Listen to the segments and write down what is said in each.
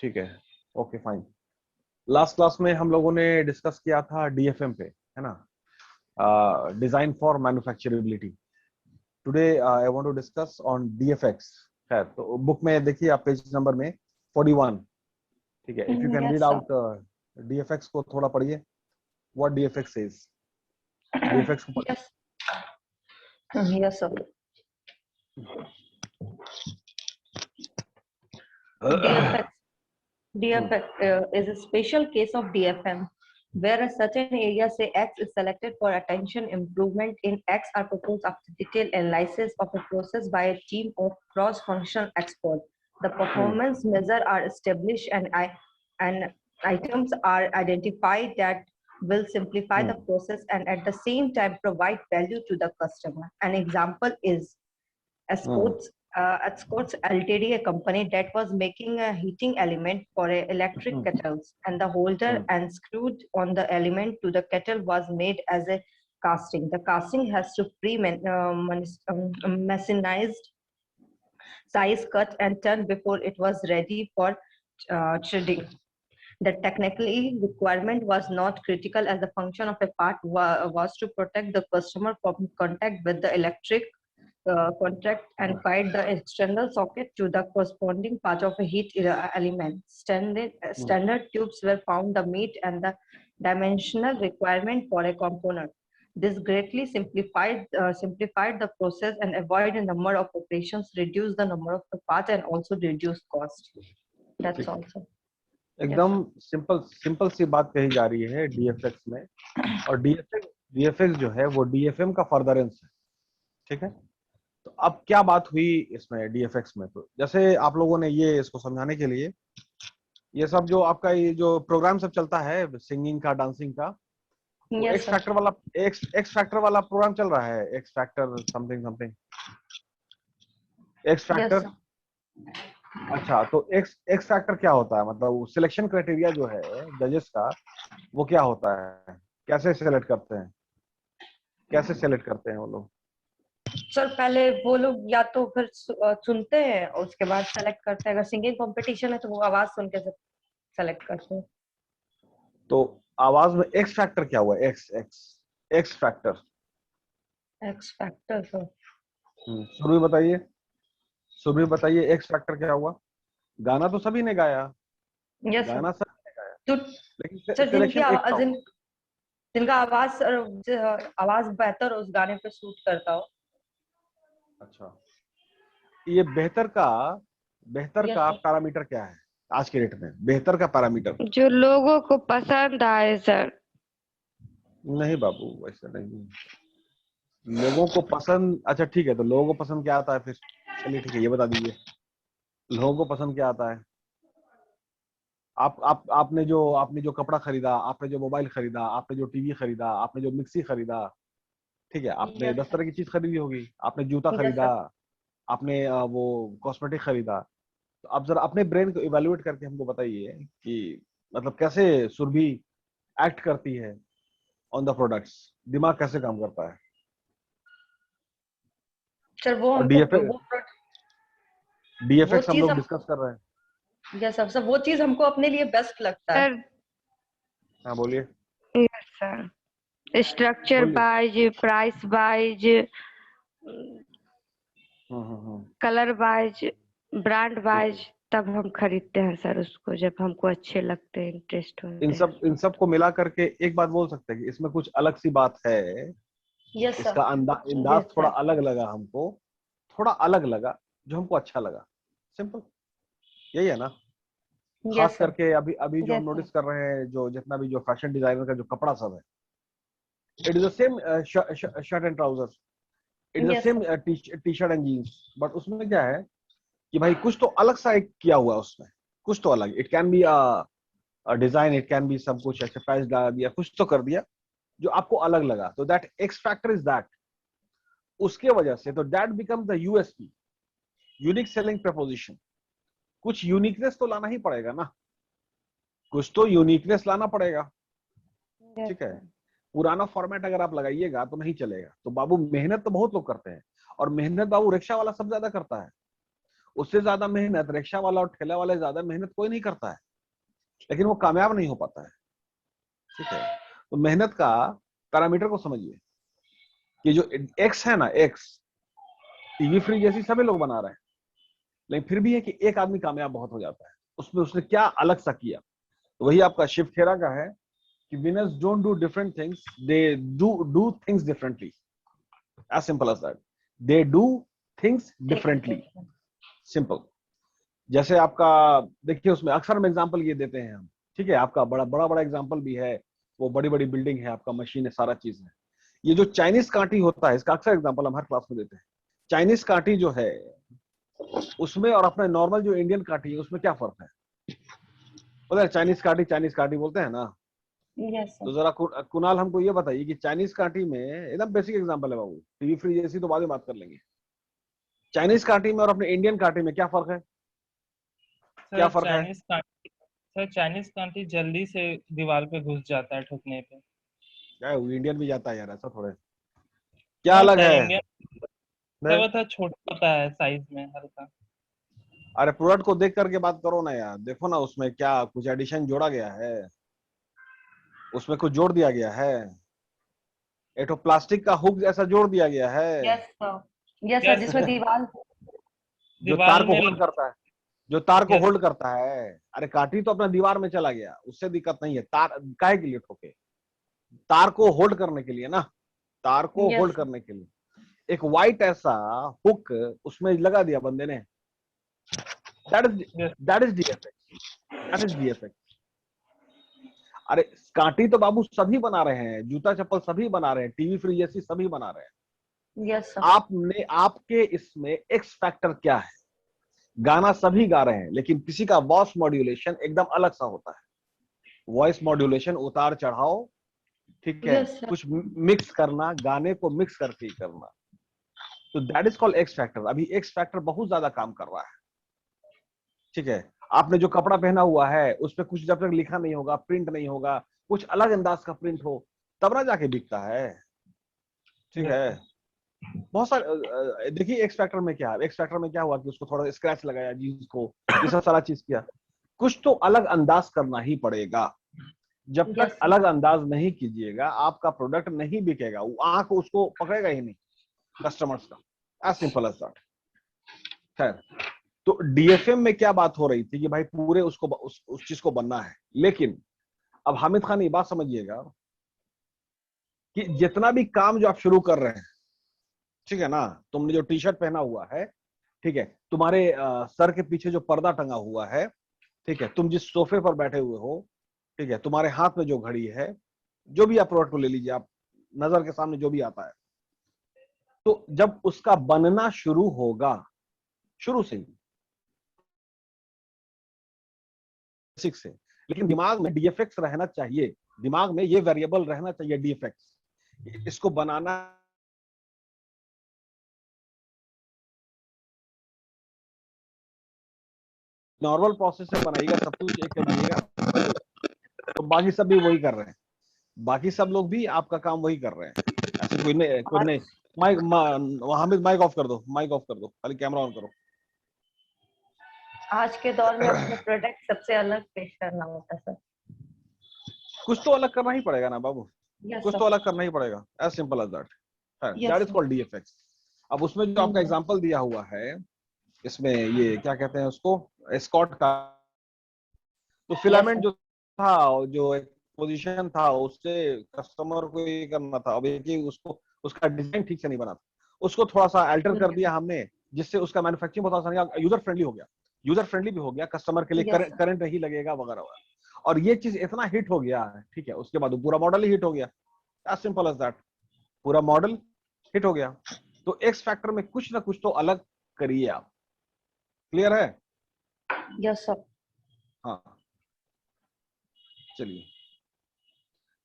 ठीक है, okay fine. Last class में हम लोगों ने डिस्कस किया था डीएफएम पे, है ना, design for manufacturability. Today I want to discuss on DFX. खैर, तो बुक में देखिए आप पेज नंबर में 41, ठीक है। If you can read Yes, sir. Out DFX को थोड़ा पढ़िए, व्हाट डीएफएक्स इज। डीएफएक्स को पढ़िए। Yes. Yes, sir. DFX. DFX is a special case of DFM where a certain area, say X, is selected for attention improvement in X are proposed after detailed analysis of a process by a team of cross-functional experts. The performance measures are established and items are identified that will simplify the process and at the same time provide value to the customer. An example is Escorts Ltd, a company that was making a heating element for electric kettles, and the holder and screwed on the element to the kettle was made as a casting. The casting has to machinized, size cut and turn before it was ready for threading. The technically requirement was not critical as the function of a part was to protect the customer from contact with the electric contact and find the external socket to the corresponding part of a heat element. Standard tubes were found to meet and the dimensional requirement for a component. This greatly simplified the process and avoid a number of operations, reduce the number of the parts, and also reduce cost. That's also. एकदम simple सी बात कही जा रही है डीएफएक्स में। और डीएफएक्स जो है वो डीएफएम का फर्दरेंस है, ठीक है। तो अब क्या बात हुई इसमें डीएफएक्स में, तो जैसे आप लोगों ने ये इसको समझाने के लिए ये सब जो आपका ये जो प्रोग्राम सब चलता है सिंगिंग का, डांसिंग का, तो Yes, एक्स फैक्टर वाला प्रोग्राम चल रहा है, x factor something something, x factor. अच्छा, तो एक्स फैक्टर क्या होता है, मतलब सिलेक्शन क्राइटेरिया जो है जजेस का वो क्या होता है, कैसे सेलेक्ट करते हैं, कैसे सेलेक्ट करते हैं वो लोग? सर पहले वो लोग या तो फिर सुनते हैं और उसके बाद सेलेक्ट करते हैं। अगर सिंगिंग कंपटीशन है तो वो आवाज सुन के सेलेक्ट करते हैं। तो आवाज में एक्स फैक्टर क्या हुआ? एक्स फैक्टर सर सुरभि बताइए एक्स फैक्टर क्या हुआ? गाना तो सभी ने गाया, गाना सर। सभी ने गाया, तो लेकिन सर सिलेक्शन एक का हुआ। जिनका आवाज बेहतर उस गाने पे सूट करता हो। अच्छा, ये बेहतर का सर। पैरामीटर क्या है आज के डेट में? बेहतर का पैरामीटर जो लोगों को पसंद आए सर। नहीं बाबू, वैसे नहीं। लोगों को पसंद, अच्छा ठीक है, तो लोगों को पसंद क्या आता है फिर? चलिए ठीक है, ये बता दीजिए लोगों को पसंद क्या आता है। आपने जो कपड़ा खरीदा, आपने जो मोबाइल खरीदा, आपने जो टीवी खरीदा, आपने जो मिक्सी खरीदा, ठीक है, आपने 10 तरह की चीज खरीदी होगी। आपने जूता खरीदा, आपने वो कॉस्मेटिक खरीदा। तो आप जरा अपने ब्रेन को इवेल्युएट करके हमको बताइए कि मतलब कैसे सुरभि एक्ट करती है ऑन द प्रोडक्ट्स, दिमाग कैसे काम करता है। सर वो डीएफएक्स हम लोग डिस्कस कर रहे हैं। यस सर, वो चीज हमको अपने लिए बेस्ट लगता है। हाँ बोलिए। Yes sir, structure wise, price wise, colour wise, brand wise, तब हम खरीदते हैं सर उसको, जब हमको अच्छे लगते हैं, इंटरेस्ट होते हैं। इन सब को मिला करके एक बात बोल सकते हैं कि इसमें कुछ अलग सी बात है। इसका अंदाज थोड़ा अलग लगा हमको, थोड़ा अलग लगा, जो हमको अच्छा लगा। सिंपल यही है ना। खास करके अभी जो हम नोटिस कर रहे हैं, जो जितना भी जो फैशन डिजाइनर का जो कपड़ा सब है, it is the same shirt and trousers, it is the same T shirt and jeans, but उसमें क्या है कि भाई कुछ तो अलग सा एक किया हुआ है उसमें, कुछ तो अलग। It can be design, it can be सब कुछ ऐसे पैच डाल दिया, कुछ तो कर दिया जो आपको अलग लगा। तो that x factor is that. उसके वजह से तो that become the USP, unique selling preposition. कुछ यूनिकनेस तो लाना ही पड़ेगा ना, कुछ तो यूनिकनेस लाना पड़ेगा, ठीक है। पुराना फॉर्मेट अगर आप लगाइएगा तो नहीं चलेगा। तो बाबू मेहनत तो बहुत लोग करते हैं, और मेहनत बाबू रिक्शा वाला सब ज्यादा करता है। उससे ज्यादा मेहनत रिक्शा वाला और ठेला वाले ज्यादा मेहनत कोई नहीं करता है, लेकिन वो कामयाब नहीं हो पाता है। ठीक है, तो मेहनत का पैरामीटर को समझिए कि जो एक्स है ना, एक्स टीवी फ्रिज जैसी सभी लोग बना रहे हैं, लेकिन फिर भी है कि एक आदमी कामयाब बहुत हो जाता है, उसमें उसने क्या अलग सा किया। तो वही आपका शिव खेरा का है कि winners don't do different things, they do things differently, as simple as that, they do things differently, simple. जैसे आपका देखिए, उसमें अक्सर हम एग्जांपल ये देते हैं हम, ठीक है, आपका बड़ा बड़ा बड़ा एग्जांपल भी है, वो बड़ी बड़ी बिल्डिंग है, आपका मशीन है, सारा चीज है। ये जो चाइनीज कांटी होता है, इसका अक्सर एग्जांपल हम हर क्लास में देते हैं। चाइनीज कांटी जो है उसमें और अपने नॉर्मल जो इंडियन कांटी है उसमें क्या फर्क है? बोले चाइनीज कांटी बोलते हैं ना। yes, तो जरा कुणाल हमको ये बताइए कि चाइनीज कांटी में, एकदम बेसिक एग्जांपल है बाबू, टीवी फ्रिज जैसी तो बाद में बात कर लेंगे, चाइनीज कांटी में और अपने इंडियन कांटी में क्या फर्क है? क्या फर्क है? चाइनीज कांटी जल्दी से दीवार पे घुस जाता है ठुकने पे। क्या इंडियन भी जाता है यार, ऐसा थोड़े, क्या नो अलग सर, है? इंडियन वो तो छोटा होता है साइज में हल्का। अरे प्रोडक्ट को देख करके बात करो ना यार, देखो ना उसमें क्या कुछ एडिशन जोड़ा गया है, उसमें कुछ जोड़ दिया गया है, एक तो प्लास्टिक का हुक जैसा जोड़ दिया गया है yes sir, yes sir, जिसमें दीवार जो तार को में होल्ड करता है, जो तार को यस होल्ड करता है। अरे काटी तो अपना दीवार में चला गया, उससे दिक्कत नहीं है, तार काहे के लिए ठोके? तार को होल्ड करने के लिए ना, तार को yes होल्ड करने के लिए एक वाइट ऐसा हुक उसमें लगा दिया बंदे ने, दैट इज डीएफएक्स, दैट इज डीएफएक्स। अरे कांटी तो बाबू सभी बना रहे हैं, जूता चप्पल सभी बना रहे हैं, टीवी फ्रिज जैसी सभी बना रहे हैं। yes sir, आपने आपके इसमें एक्स फैक्टर क्या है? गाना सभी गा रहे हैं, लेकिन किसी का वॉइस मॉड्यूलेशन एकदम अलग सा होता है, वॉइस मॉड्यूलेशन उतार चढ़ाओ, ठीक है, yes sir, कुछ मिक्स करना, गाने को मिक्स करके ही करना, तो that is called x factor. अभी एक्स फैक्टर बहुत ज्यादा काम कर रहा है। ठीक है, आपने जो कपड़ा पहना हुआ है उस पर कुछ जब तक लिखा नहीं होगा, प्रिंट नहीं होगा, कुछ अलग अंदाज का प्रिंट हो, तब ना जाके बिकता है। ठीक है, बहुत सारे देखिए एक्स फैक्टर में क्या है, एक्स फैक्टर में क्या हुआ कि उसको थोड़ा स्क्रैच लगाया जीन्स को, ये सब सारा चीज किया, कुछ तो अलग अंदाज करना ही पड़ेगा। जब yes तक sir, अलग अंदाज नहीं कीजिएगा आपका प्रोडक्ट नहीं बिकेगा, वो आंख उसको पकड़ेगा ही नहीं कस्टमर्स का, एज सिंपल एज दैट। खैर, तो डीएफएम में क्या बात हो रही थी कि भाई पूरे उसको उस चीज को बनना है, लेकिन अब हामिद खान ये बात समझिएगा कि जितना भी काम जो आप शुरू कर रहे हैं, ठीक है ना, तुमने जो टी शर्ट पहना हुआ है, ठीक है, तुम्हारे सर के पीछे जो पर्दा टंगा हुआ है, ठीक है, तुम जिस सोफे पर बैठे हुए हो, ठीक है, तुम्हारे हाथ में जो घड़ी है, जो भी आप प्रोडक्ट को ले लीजिए, आप नजर के सामने जो भी आता है, तो जब उसका बनना शुरू होगा, शुरू से ही बेसिक से, लेकिन दिमाग में डीएफएक्स रहना चाहिए, दिमाग में ये वेरिएबल रहना चाहिए डीएफएक्स, इसको बनाना नॉर्मल प्रोसेस से बनाइएगा, सब कुछ एक करिएगा, तो बाकी सब भी वही कर रहे हैं, बाकी सब लोग भी आपका काम वही कर रहे हैं, ऐसे कोई नहीं। माइक हामिद माइक ऑफ कर दो, माइक ऑफ कर दो, खाली कैमरा ऑन करो। आज के दौर में अपने प्रोडक्ट सबसे अलग पेश करना होता है सर। कुछ तो अलग करना ही पड़ेगा ना बाबू, yes कुछ sir, तो अलग करना ही पड़ेगा, as simple as that, yes that is sir, called DFX. अब उसमें जो आपका एग्जांपल दिया हुआ है, इसमें ये क्या कहते हैं उसको, स्कॉट का, तो फिलामेंट sir, जो था, जो एक पोजीशन था, उससे कस्टमर को ये करना था, अब ये उसको उसका डिजाइन ठीक से नहीं बना था, उसको थोड़ा सा अल्टर कर दिया हमने, जिससे उसका मैन्युफैक्चरिंग बहुत आसानी, यूजर फ्रेंडली हो गया, यूजर फ्रेंडली भी हो गया, कस्टमर के लिए yes sir, करंट नहीं लगेगा वगैरह वगैरह, और ये चीज इतना हिट हो गया है, ठीक है, उसके बाद पूरा मॉडल ही हिट हो गया, एज सिंपल एज दैट, पूरा मॉडल हिट हो गया। तो एक्स फैक्टर में कुछ ना कुछ तो अलग करिए आप, क्लियर है? yes sir, हाँ, चलिए,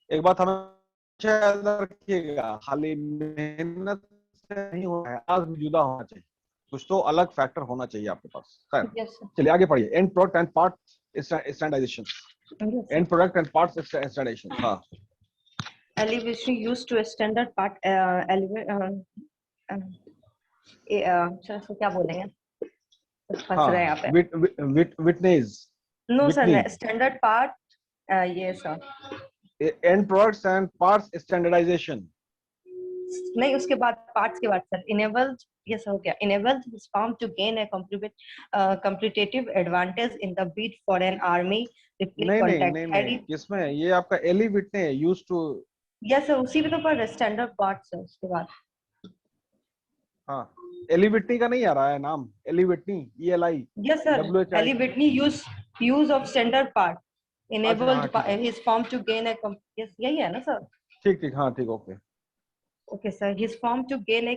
एक बात हमें याद रखिएगा, खाली मेहनत से नहीं होना है, आज भी जुदा होना चाहिए, कुछ तो अलग फैक्टर होना चाहिए आपके पास। खैर, yes sir, चलिए आगे पढ़िए, end product and parts standardization, yes sir. End product and parts standardization. हाँ, Elevation used to a standard part sir इसको क्या बोलेंगे, फंस रहे हैं यहाँ पे। Witness, no Whitney, sir, standard part, ये sir end products and parts standardization. नहीं, उसके बाद पार्ट्स के बाद सर इनेबल्ड, ये सब हो गया। Enabled his farm to gain a competitive advantage in the bid for an army refill नहीं नहीं contract। नहीं नहीं, किसमें ये आपका Eli Whitney used to. Yes sir, उसी में तो पर स्टैंडर्ड पार्ट्स है उसके बाद। हाँ, एली विटनी का नहीं आ रहा है नाम, Eli Whitney, ELI yes sir, WHI। Eli Whitney use of standard part अच्छा हाँ enabled ठीक है, his firm to gain a yes, यही है ना सर? ठीक ठीक, हाँ ठीक, okay. Okay, sir. His firm to gain a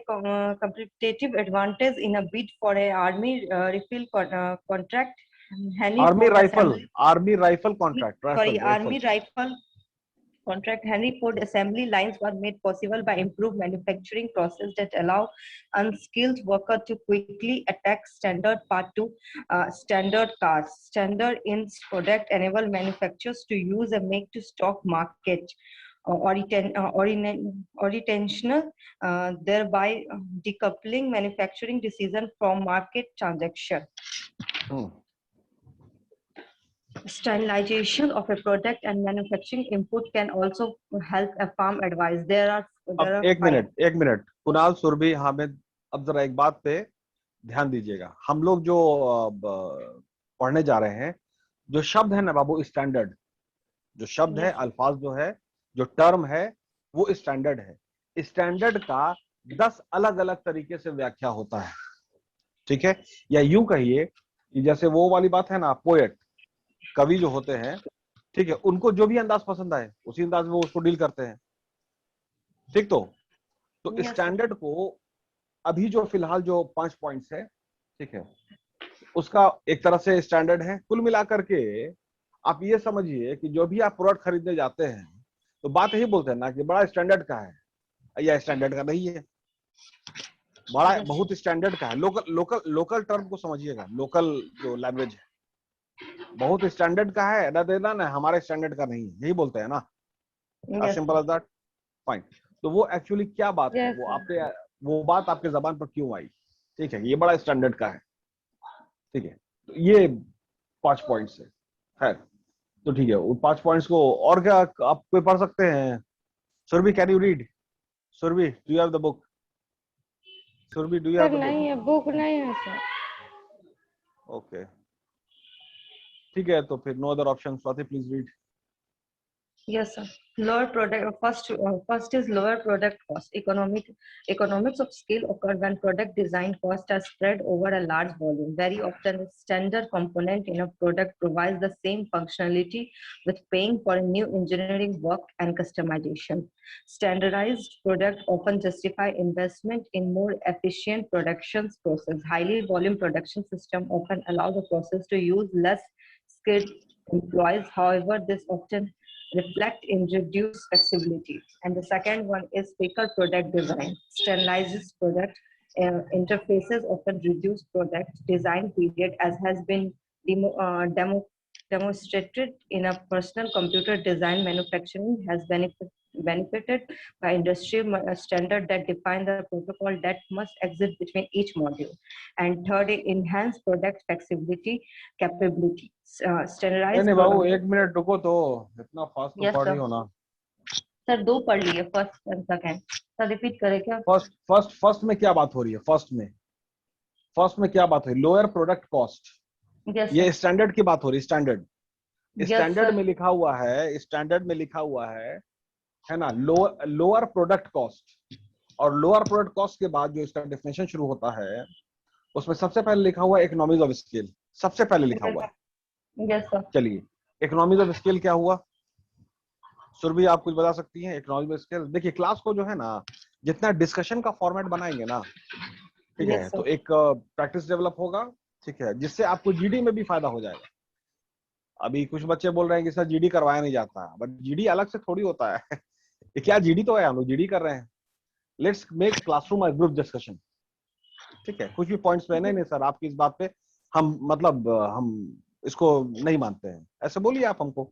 competitive advantage in a bid for a army refill contract. Henry army Ford rifle, Assembly, army rifle contract, sorry, rifle Army Rifle contract. Henry Ford assembly lines were made possible by improved manufacturing process that allow unskilled worker to quickly attack standard part to standard cars. Standard in product enable manufacturers to use a make to stock market or retentional, thereby decoupling manufacturing decision from market transaction. Standardization of a product and manufacturing input can also help a farm advise. अब एक minute Kunal, Surabhi, Hamid, अब जरा एक बात पे ध्यान दीजिएगा। हम लोग जो पढ़ने जा रहे हैं, जो शब्द है ना बाबू स्टैंडर्ड, जो शब्द है, अल्फाज जो है, जो टर्म है, वो स्टैंडर्ड है। स्टैंडर्ड का 10 अलग अलग तरीके से व्याख्या होता है, ठीक है? या यूं कहिए कि जैसे वो वाली बात है ना, पोएट, कवि जो होते हैं, ठीक है, उनको जो भी अंदाज पसंद आए उसी अंदाज में वो उसको डील करते हैं, ठीक? तो स्टैंडर्ड को अभी जो फिलहाल जो 5 पॉइंट्स है, ठीक है, उसका एक तरह से स्टैंडर्ड है। कुल मिलाकर के आप ये समझिए कि जो भी आप प्रोडक्ट खरीदने जाते हैं तो बात यही बोलते हैं ना कि बड़ा स्टैंडर्ड का है या स्टैंडर्ड का नहीं है, बड़ा बहुत स्टैंडर्ड का है। लोकल टर्म को समझिएगा, लोकल जो लैंग्वेज है, बहुत स्टैंडर्ड का है ना, देना ना हमारे स्टैंडर्ड का नहीं है, यही बोलते हैं ना, as simple as that। Fine, तो वो एक्चुअली क्या बात है, वो आपके, वो बात आपके जबान पर क्यों आई, ठीक है? ये बड़ा स्टैंडर्ड का है, ठीक है? तो ये 5 पॉइंट्स है, तो ठीक है, वो 5 पॉइंट्स को और क्या आप कोई पढ़ सकते हैं? Surabhi, can you read? Surabhi, do you have the book? Surabhi, do you have the book? नहीं है, बुक नहीं है सर। ओके, ठीक है, तो फिर no other option. Swati, please read. Yes, sir. Lower product first is lower product cost. Economics of scale occur when product design costs are spread over a large volume. Very often, the standard component in a product provides the same functionality with paying for new engineering work and customization. Standardized product often justify investment in more efficient production process. Highly volume production system often allow the process to use less skilled employees. However, this often reflect in reduced flexibility. And the second one is quicker product design. Standardizes product interfaces often reduce product design period, as has been demonstrated in a personal computer design. Manufacturing has benefited by industrial standard that define the protocol that must exist between each module. And third, enhance product flexibility capability. Standardized नहीं बाबू, एक minute रुको, तो इतना fast तो पढ़ रही हो ना सर? 2 पढ़ लिए, first and second. Sir repeat करें क्या? फर्स्ट में क्या बात हो रही है? फर्स्ट में क्या बात है? लोअर प्रोडक्ट कॉस्ट, ये स्टैंडर्ड की बात हो रही है। स्टैंडर्ड में लिखा हुआ है, स्टैंडर्ड में लिखा हुआ है ना, लोअर प्रोडक्ट कॉस्ट। और लोअर प्रोडक्ट कॉस्ट के बाद जो इसका डेफिनेशन शुरू होता है, उसमें सबसे पहले लिखा हुआ है इकोनॉमीज ऑफ स्केल, सबसे पहले लिखा हुआ है। चलिए, इकोनॉमीज ऑफ स्केल क्या हुआ? सुरभि, आप कुछ बता सकती हैं इकोनॉमीज ऑफ स्केल? देखिए, क्लास को जो है ना, जितना डिस्कशन का फॉर्मेट बनाएंगे ना, ठीक है, तो एक प्रैक्टिस डेवलप होगा, ठीक है, जिससे आपको जीडी में भी फायदा हो जाएगा। अभी कुछ बच्चे बोल रहे हैं कि सर जीडी करवाया नहीं जाता, बट जीडी अलग से थोड़ी होता है। क्या जीडी तो है, हम लोग जीडी कर रहे हैं। लेट्स मेक क्लासरूम और ग्रुप डिस्कशन, ठीक है? कुछ भी पॉइंट्स में नहीं सर आपकी इस बात पे हम मतलब हम इसको नहीं मानते हैं, ऐसे बोलिए आप हमको।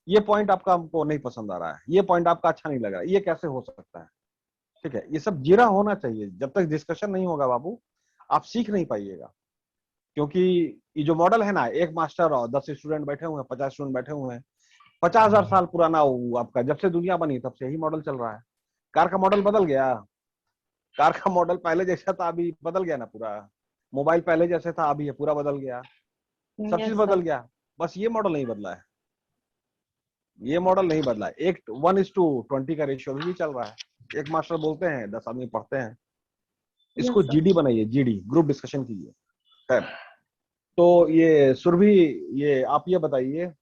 ये पॉइंट आपका हमको नहीं पसंद आ रहा है, ये पॉइंट आपका अच्छा नहीं लग रहा है, ये कैसे हो सकता है, ठीक है? ये सब जीरा होना चाहिए। जब तक डिस्कशन नहीं होगा बाबू, आप सीख नहीं पाइएगा। क्योंकि ये जो मॉडल है ना, एक मास्टर और 10 स्टूडेंट बैठे हुए हैं, 50 स्टूडेंट बैठे हुए हैं, 50,000 साल पुराना वो आपका, जब से दुनिया बनी तब से यही मॉडल चल रहा है। कार का मॉडल बदल गया, कार का मॉडल पहले जैसा था अभी बदल गया ना पूरा। मोबाइल पहले जैसे था अभी ये पूरा बदल गया, सब चीज Yes, sir. बदल गया, बस ये मॉडल नहीं बदला है। ये मॉडल नहीं बदला है। एक 1:20 का रेशियो भी चल रहा है। एक मास्टर बोलते हैं, 10 आदमी पढ़ते हैं। इसको Yes, sir. जीडी बनाइए, जीडी ग्रुप डिस्कशन कीजिए। खैर, तो ये सुरभि, ये आप ये बताइए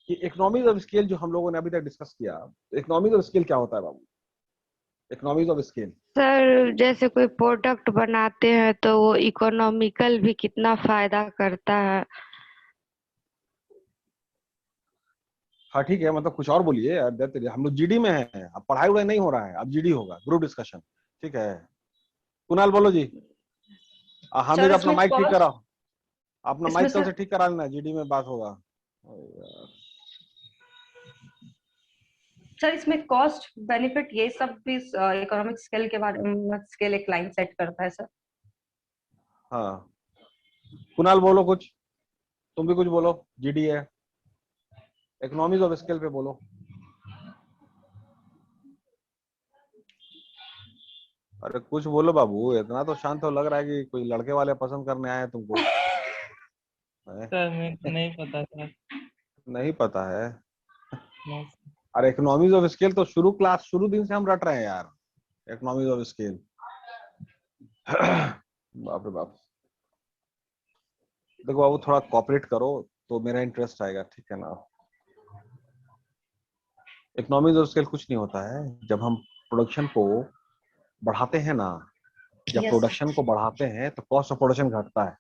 कि इकोनॉमीज ऑफ स्केल जो हम लोगों ने अभी तक डिस्कस किया, इकोनॉमीज ऑफ स्केल क्या होता है बाबू? इकोनॉमीज ऑफ स्केल सर जैसे कोई प्रोडक्ट बनाते हैं तो वो इकोनॉमिकल भी कितना फायदा करता है। हाँ ठीक है, मतलब कुछ और बोलिए यार, हम लोग जीडी में हैं, अब पढ़ाई वढ़ाई नहीं हो रहा है, अब जीडी होगा, ग्रुप डिस्कशन। ठीक है, कुणाल बोलो जी। हामिद सर अपना इसमें माइक ठीक कॉस्ट, कराओ, अपना इसमें माइक कल सर से ठीक करा लेना, जीडी में बात होगा। सर इसमें कॉस्ट बेनिफिट ये सब भी इकोनॉमिक स्केल के बारे में, स्केल एक लाइन सेट करता है सर। हाँ कुणाल बोलो कुछ, तुम भी कुछ बोलो, जीडी है, इकोनॉमीज ऑफ स्केल पे बोलो। अरे कुछ बोलो बाबू, इतना तो शांत हो, लग रहा है कि कोई लड़के वाले पसंद करने आए हैं तुमको। सर मेरे को नहीं पता सर। नहीं पता है? नहीं। अरे इकोनॉमीज ऑफ स्केल तो शुरू दिन से हम रट रहे हैं यार, इकोनॉमीज ऑफ स्केल। बाप रे बाप। देखो बाबू, थोड़ा कॉपरेट करो तो मेरा इंटरेस्ट आएगा, ठीक है ना? इकोनॉमीज ऑफ स्केल कुछ नहीं होता है, जब हम प्रोडक्शन को बढ़ाते हैं ना, जब Yes, प्रोडक्शन को बढ़ाते हैं तो कॉस्ट ऑफ प्रोडक्शन घटता है।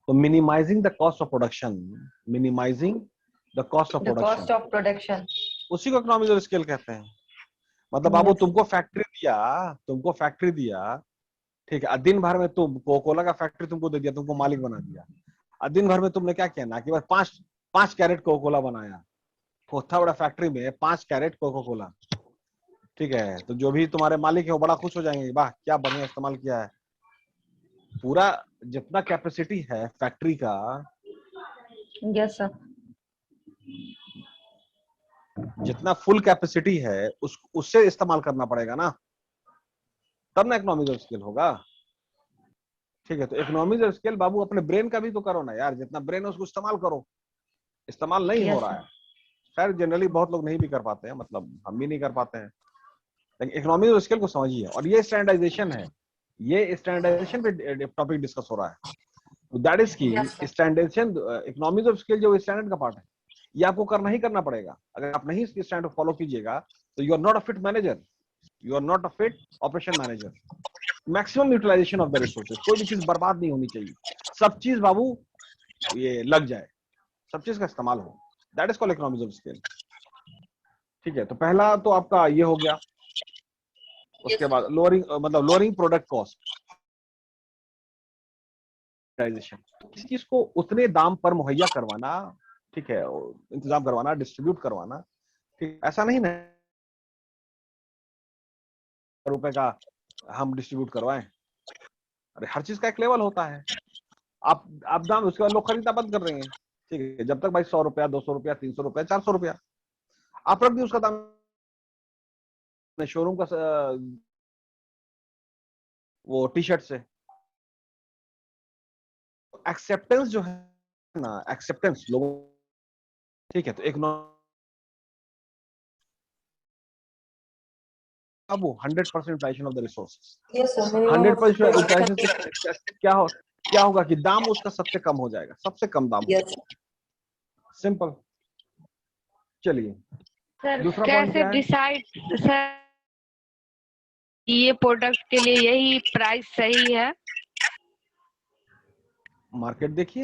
तो minimising the cost of production, minimising the cost of the production, cost of production. उसी को इकोनॉमीज ऑफ स्केल कहते हैं। मतलब बाबू Yes, तुमको फैक्ट्री दिया, ठीक है, दिन भर में तुम कोका कोला का फैक्ट्री तुमको दे दिया, तुमको मालिक बना दिया। दिन भर में तुमने क्या किया ना कि बस 5 कैरेट कोका कोला बनाया, इतना बड़ा फैक्ट्री में 5 कैरेट कोका कोला, ठीक है, तो जो भी तुम्हारे मालिक है वो बड़ा खुश हो जाएंगे, वाह क्या बढ़िया इस्तेमाल किया है। पूरा जितना कैपेसिटी है फैक्ट्री का, yes sir. जितना फुल कैपेसिटी है उससे इस्तेमाल करना पड़ेगा ना, तब ना इकोनॉमीज ऑफ स्केल होगा। ठीक है, तो इकोनॉमीज ऑफ स्केल बाबू अपने ब्रेन का भी तो करो ना यार, जितना ब्रेन है उसको इस्तेमाल करो। इस्तेमाल नहीं हो Yes, रहा sir. है, खैर जनरली बहुत लोग नहीं भी कर पाते हैं, मतलब हम भी नहीं कर पाते हैं, लेकिन इकोनॉमीज ऑफ स्केल को समझिए। और ये स्टैंडर्डाइजेशन है, ये स्टैंडर्डाइजेशन पे टॉपिक डिस्कस हो रहा है। That is key Yes, sir. Standardisation, economies of scale जो स्टैंडर्ड का पार्ट है, ये आपको करना ही करना पड़ेगा। अगर आप नहीं इसकी स्टैंडर्ड को फॉलो कीजिएगा तो you are not a fit manager, you are not a fit operation manager. Maximum utilisation of the resources, कोई भी चीज बर्बाद नहीं होनी चाहिए, सब चीज बाबू ये लग जाए, सब चीज का इस्तेमाल हो, that is called economies of scale. ठीक है, तो पहला तो आपका ये हो गया। उसके बाद लोअरिंग, मतलब लोअरिंग प्रोडक्ट कॉस्ट, किसी चीज को उतने दाम पर मुहैया करवाना, ठीक है, इंतजाम करवाना, डिस्ट्रीब्यूट करवाना, ठीक, ऐसा नहीं ना रुपए का हम डिस्ट्रीब्यूट करवाएं। अरे हर चीज का एक लेवल होता है। आप दाम, उसके बाद लोग खरीदना बंद कर देंगे, ठीक है, जब तक भाई 100 रुपया, 200 रुपया, 300 रुपया, 400 रुपया आप रख दी उसका दाम, शोरूम का वो टी शर्ट से। एक्सेप्टेंस जो है ना, एक्सेप्टेंस लोगों, ठीक है, तो एक अब वो 100% utilisation of the resources, Yes, sir. 100% utilisation से क्या होगा कि दाम उसका सबसे कम हो जाएगा, सबसे कम दाम। Yes. सिंपल। चलिए सर दूसरा पॉइंट कैसे क्या है? डिसाइड सर ये प्रोडक्ट के लिए यही प्राइस सही है? मार्केट देखिए,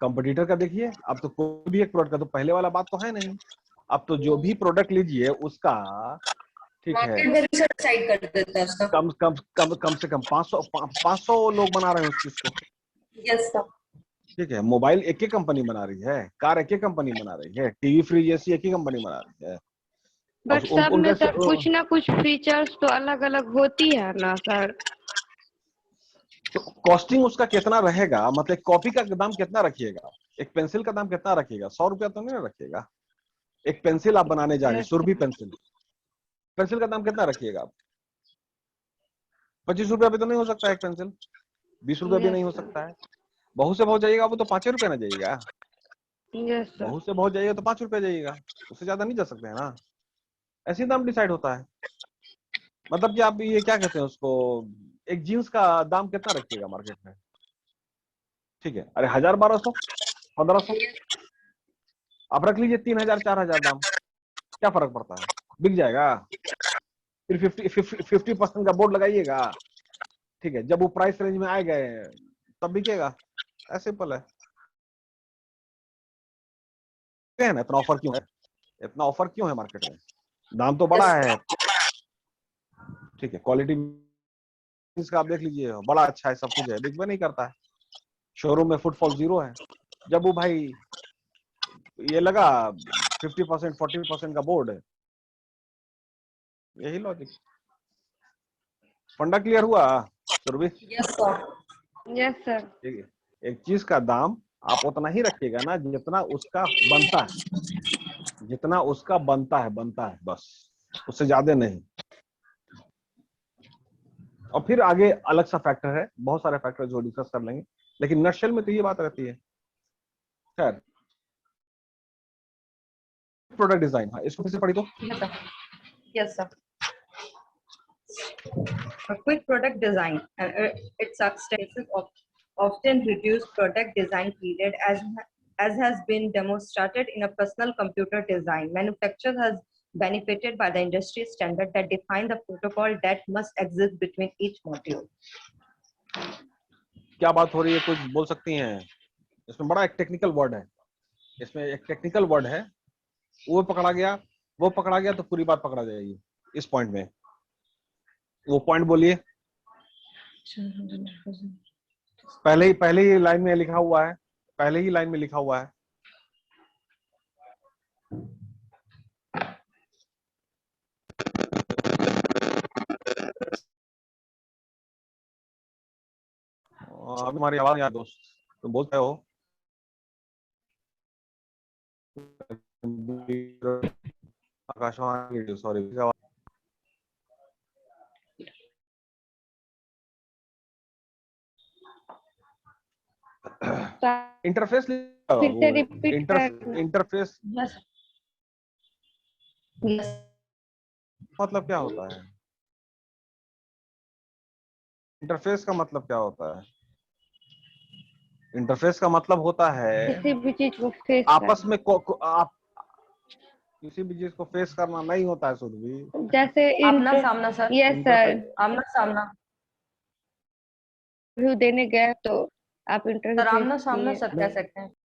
कंपटीटर का देखिए। अब तो कोई भी एक प्रोडक्ट का तो पहले वाला बात तो है नहीं, अब तो जो भी प्रोडक्ट लीजिए उसका, ठीक है, मार्केट वैल्यू से डिसाइड कर देता है उसका। कम से कम 500 लोग बना रहे हैं उस चीज को। Yes, sir. ठीक है, मोबाइल एक ही कंपनी बना रही है, कार एक ही कंपनी बना रही है, टीवी फ्रिज ऐसी एक ही कंपनी बना रही है। बट सब में सर कुछ ना कुछ फीचर्स तो अलग अलग होती है ना सर। तो कॉस्टिंग उसका कितना रहेगा, मतलब कॉपी का दाम कितना रखिएगा, एक पेंसिल का दाम कितना रखिएगा, 100 रुपया तो नहीं रखिएगा। एक पेंसिल आप बनाने जा रहे हैं, यस सुरभि पेंसिल, पेंसिल का दाम कितना रखिएगा आप? 25 रुपया भी तो नहीं हो सकता है एक पेंसिल, 20 रुपया भी नहीं हो सर। सकता है। बहुत से बहुत जाइएगा वो तो 5 रुपया ना जाइएगा, यस सर। बहुत से बहुत जाइएगा तो 5 रुपया जाइएगा, उससे ज्यादा नहीं जा सकते हैं ना। ऐसे ही दाम डिसाइड होता है। मतलब कि आप ये क्या कहते हैं उसको, एक जीन्स का दाम कितना रखिएगा मार्केट में, ठीक है, अरे 1000, 1200, 1500, आप रख लीजिए 3000, 4000 दाम, क्या फर्क पड़ता है, बिक जाएगा। फिर 50% का बोर्ड लगाइएगा, ठीक है, जब वो प्राइस रेंज में आए गए तब बिकेगा, ऐसे सिंपल है ना। इतना ऑफर क्यों है, इतना ऑफर क्यों है मार्केट में, दाम तो बड़ा है, ठीक है, क्वालिटी इसका आप देख लीजिए, बड़ा अच्छा है, सब कुछ है, बिकवे नहीं करता है। शोरूम में फुटफॉल 0 है। जब वो भाई ये लगा 50%, 40% का बोर्ड है, यही लॉजिक। फंडा क्लियर हुआ Surabhi? Yes sir. Yes sir. ठीक है, एक चीज का दाम आप उतना ही रखिएगा ना जितना उसका बनता है, जितना उसका बनता है बस, उससे ज्यादा नहीं। और फिर आगे अलग सा फैक्टर है, बहुत सारे फैक्टर जो डिस्कस कर लेंगे, लेकिन नटशेल में तो ये बात रहती है। खैर, प्रोडक्ट डिजाइन, हाँ इसको फिर से पढ़ी तो। Yes, sir. A quick product design and its extensive often reduced product design period as has been demonstrated in a personal computer design. Manufacturer has benefited by the industry standard that define the protocol that must exist between each module. क्या बात हो रही है, कुछ बोल सकती हैं? इसमें बड़ा एक टेक्निकल वर्ड है, इसमें एक टेक्निकल वर्ड है, वो पकड़ा गया तो पूरी बात पकड़ा जाएगी इस पॉइंट में। वो पॉइंट बोलिए, पहले ही लाइन में लिखा हुआ है, पहले ही लाइन में लिखा हुआ है। अब तुम्हारी आवाज यार दोस्त, तुम बोलते हो आकाशवाणी, सॉरी, इंटरफेस, फिर से रिपीट इंटरफेस मतलब क्या होता है, इंटरफेस का मतलब क्या होता है? इंटरफेस का मतलब होता है किसी भी चीज को फेस आपस में आप किसी भी चीज को फेस करना नहीं होता है सुरभि। जैसे आमना सामना सर। Yes sir. आमना सामना इंटरव्यू देने गए तो आप सर, इंटरव्यू आमना सामना फेस सर कह सकते हैं।